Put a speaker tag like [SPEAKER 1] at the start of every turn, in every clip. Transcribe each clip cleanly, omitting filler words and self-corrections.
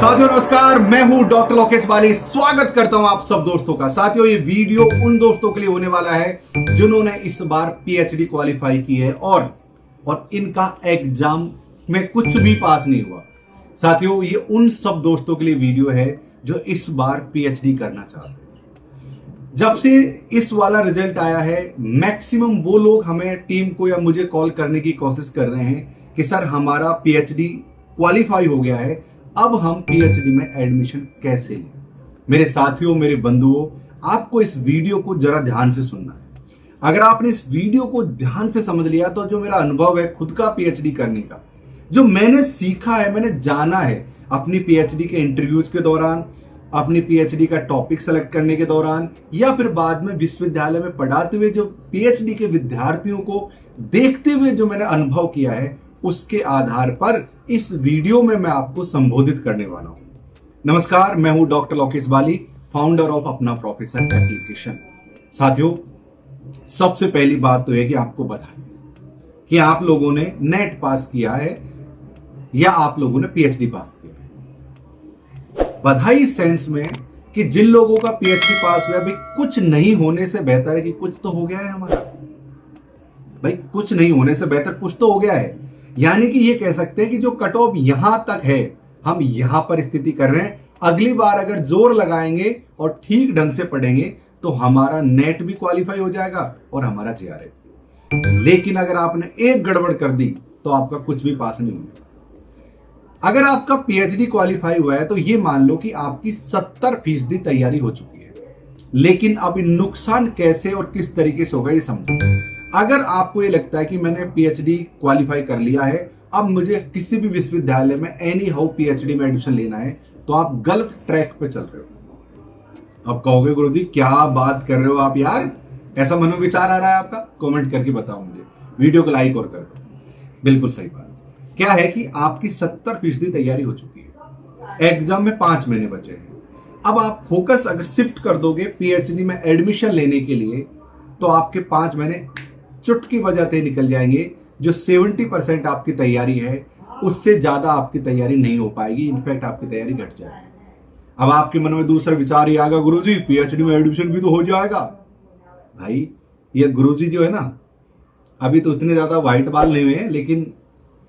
[SPEAKER 1] साथियों नमस्कार, मैं हूं डॉक्टर लोकेश बाली। स्वागत करता हूं आप सब दोस्तों का। साथियों ये वीडियो उन दोस्तों के लिए होने वाला है जिन्होंने इस बार पीएचडी क्वालिफाई की है और इनका एग्जाम में कुछ भी पास नहीं हुआ। साथियों ये उन सब दोस्तों के लिए वीडियो है जो इस बार पीएचडी करना चाहते हैं। जब से इस वाला रिजल्ट आया है, मैक्सिमम वो लोग हमें टीम को या मुझे कॉल करने की कोशिश कर रहे हैं कि सर हमारा पीएचडी क्वालिफाई हो गया है, अब हम पीएचडी में एडमिशन कैसे लें। मेरे साथियों, मेरे बंधुओं, आपको इस वीडियो को जरा ध्यान से सुनना है। अगर आपने इस वीडियो को ध्यान से समझ लिया तो जो मेरा अनुभव है खुद का पीएचडी करने का, जो मैंने सीखा है, मैंने जाना है अपनी पीएचडी के इंटरव्यूज के दौरान, अपनी पीएचडी का टॉपिक सेलेक्ट करने के दौरान, या फिर बाद में विश्वविद्यालय में पढ़ाते हुए जो पीएचडी के विद्यार्थियों को देखते हुए जो मैंने अनुभव किया है, उसके आधार पर इस वीडियो में मैं आपको संबोधित करने वाला हूं। नमस्कार, मैं हूं doctor Lokesh Bali, founder of अपना प्रोफेसर एप्लीकेशन। साथियों, सबसे पहली बात तो है कि आपको बधाई कि आप लोगों ने नेट पास किया है या आप लोगों ने पीएचडी पास किया है। बधाई इस सेंस में कि जिन लोगों का पीएचडी पास हुआ, भाई कुछ नहीं होने से बेहतर है कि कुछ तो हो गया है हमारा। भाई कुछ नहीं होने से बेहतर कुछ तो हो गया है। यानी कि ये कह सकते हैं कि जो कट ऑफ यहां तक है, हम यहां पर स्थिति कर रहे हैं। अगली बार अगर जोर लगाएंगे और ठीक ढंग से पढ़ेंगे तो हमारा नेट भी क्वालिफाई हो जाएगा और हमारा जेआरएफ। लेकिन अगर आपने एक गड़बड़ कर दी तो आपका कुछ भी पास नहीं होगा। अगर आपका पीएचडी क्वालिफाई हुआ है तो ये मान लो कि आपकी 70% तैयारी हो चुकी है। लेकिन अब नुकसान कैसे और किस तरीके से होगा ये समझो। अगर आपको ये लगता है कि मैंने पीएचडी क्वालिफाई कर लिया है, अब मुझे किसी भी विश्वविद्यालय में एनी हाउ पीएचडी में एडमिशन लेना है, तो आप गलत ट्रैक पे चल रहे हो। अब कहोगे गुरुजी क्या बात कर रहे हो आप यार, ऐसा मनोविचार आ रहा है आपका? कमेंट करके बताओ मुझे, वीडियो को लाइक और कर दो। बिल्कुल सही बात क्या है कि आपकी 70% तैयारी हो चुकी है, एग्जाम में 5 महीने बचे हैं। अब आप फोकस अगर शिफ्ट कर दोगे पीएचडी में एडमिशन लेने के लिए, तो आपके 5 महीने चुटकी बजाते निकल जाएंगे। जो 70% आपकी तैयारी है, उससे ज्यादा आपकी तैयारी नहीं हो पाएगी, इनफैक्ट आपकी तैयारी घट जाएगी। अब आपके मन में दूसरा विचार ही आएगा, गुरुजी पीएचडी में एडमिशन भी तो हो जाएगा। भाई ये गुरुजी जो है ना, अभी तो इतने ज्यादा व्हाइट बाल नहीं हुए हैं, लेकिन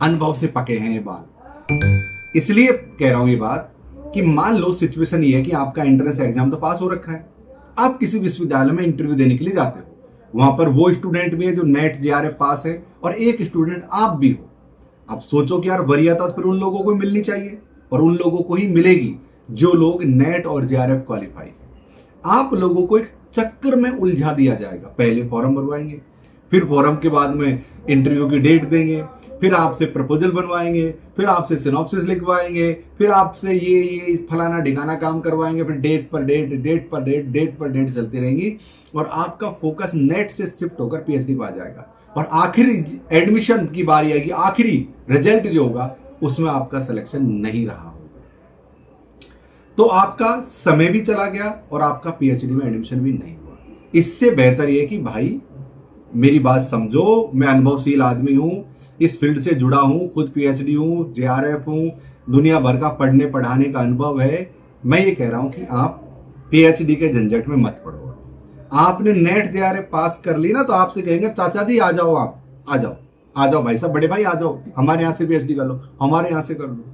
[SPEAKER 1] अनुभव से पके हैं ये बाल। इसलिए कह रहा हूं ये बात कि मान लो सिचुएशन ये है कि आपका एंट्रेंस एग्जाम तो पास हो रखा है, आप किसी विश्वविद्यालय में इंटरव्यू देने के लिए जाते हो। वहां पर वो स्टूडेंट भी है जो नेट जेआरएफ पास है और एक स्टूडेंट आप भी हो। अब सोचो कि यार वरीयता तो फिर उन लोगों को मिलनी चाहिए, और उन लोगों को ही मिलेगी जो लोग नेट और जेआरएफ क्वालिफाई है। आप लोगों को एक चक्कर में उलझा दिया जाएगा। पहले फॉर्म भरवाएंगे, फिर फॉर्म के बाद में इंटरव्यू की डेट देंगे, फिर आपसे प्रपोजल बनवाएंगे, फिर आपसे सिनॉप्सिस लिखवाएंगे, फिर आपसे ये फलाना ढिकाना काम करवाएंगे, फिर डेट पर डेट चलती रहेंगी और आपका फोकस नेट से शिफ्ट होकर पीएचडी पर आ जाएगा। और आखिरी एडमिशन की बारी आएगी, आखिरी रिजल्ट जो होगा उसमें आपका सिलेक्शन नहीं रहा होगा, तो आपका समय भी चला गया और आपका पीएचडी में एडमिशन भी नहीं हुआ। इससे बेहतर यह कि भाई मेरी बात समझो, मैं अनुभवशील आदमी हूं, इस फील्ड से जुड़ा हूं, खुद पीएचडी हूं, जेआरएफ हूं, दुनिया भर का पढ़ने पढ़ाने का अनुभव है। मैं ये कह रहा हूं कि आप पीएचडी के झंझट में मत पड़ो। आपने नेट जेआरएफ पास कर ली ना, तो आपसे कहेंगे चाचा जी आ जाओ, आप आ जाओ भाई साहब, बड़े भाई आ जाओ, हमारे यहाँ से पीएचडी कर लो, हमारे यहाँ से कर लो।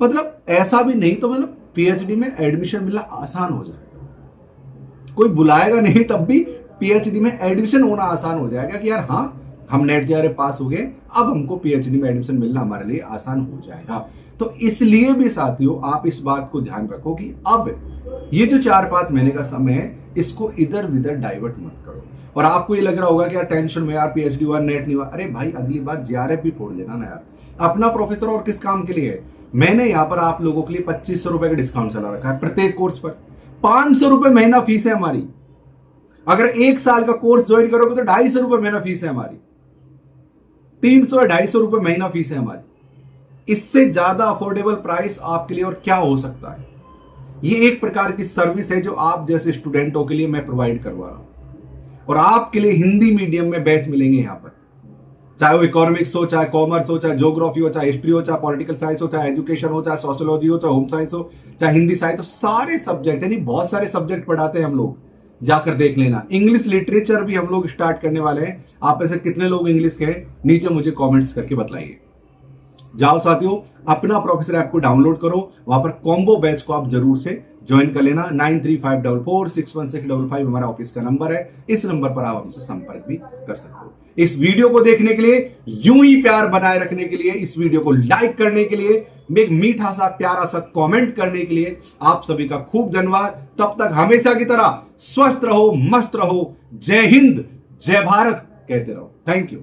[SPEAKER 1] मतलब ऐसा भी नहीं तो मतलब पीएचडी में एडमिशन मिलना आसान हो जाएगा। कोई बुलाएगा नहीं तब भी पीएचडी में एडमिशन होना आसान हो जाएगा कि यार हाँ हम नेट जेआरएफ पास हो गए, अब हमको पीएचडी में एडमिशन मिलना हमारे लिए आसान हो जाएगा। तो इसलिए भी साथियों आप इस बात को ध्यान रखो कि अब ये जो 4-5 महीने का समय है, इसको इधर उधर डाइवर्ट मत करो। और आपको ये लग रहा होगा कि यार टेंशन में, यार पीएचडी हुआ नेट नहीं हुआ, अरे भाई अगली बार जेआरएफ भी फोड़ देना ना यार। अपना प्रोफेसर और किस काम के लिए है? मैंने यहाँ पर आप लोगों के लिए 2500 रुपए का डिस्काउंट चला रखा है प्रत्येक कोर्स पर। 500 रुपए महीना फीस है हमारी। अगर 1 साल का कोर्स ज्वाइन करोगे तो 250 रुपए महीना फीस है हमारी। 300 या 250 रुपए महीना फीस है हमारी। इससे ज्यादा अफोर्डेबल प्राइस आपके लिए और क्या हो सकता है? ये एक प्रकार की सर्विस है जो आप जैसे स्टूडेंटों के लिए मैं प्रोवाइड करवा रहा हूं। और आपके लिए हिंदी मीडियम में बैच मिलेंगे यहां पर। चाहे वो इकोनॉमिक्स हो, चाहे कॉमर्स हो, चाहे ज्योग्राफी हो, चाहे हिस्ट्री हो, चाहे पॉलिटिकल साइंस हो, चाहे एजुकेशन हो, चाहे सोशियोलॉजी हो, चाहे होम साइंस हो, चाहे हिंदी साहित्य हो, सारे सब्जेक्ट, यानी बहुत सारे सब्जेक्ट पढ़ाते हैं हम लोग, जाकर देख लेना। इंग्लिश लिटरेचर भी हम लोग स्टार्ट करने वाले हैं। आप ऐसे कितने लोग इंग्लिश के हैं, नीचे मुझे कमेंट्स करके बताइए। जाओ साथियों, अपना प्रोफेसर ऐप को डाउनलोड करो, वहां पर कॉम्बो बैच को आप जरूर से ज्वाइन कर लेना। 9354461655 हमारा ऑफिस का नंबर है। इस नंबर पर आप हमसे संपर्क भी कर सकते हो। इस वीडियो को देखने के लिए, यूं ही प्यार बनाए रखने के लिए, इस वीडियो को लाइक करने के लिए, एक मीठा सा प्यारा सा कमेंट करने के लिए आप सभी का खूब धन्यवाद। तब तक हमेशा की तरह स्वस्थ रहो, मस्त रहो, जय हिंद, जय भारत कहते रहो। Thank you.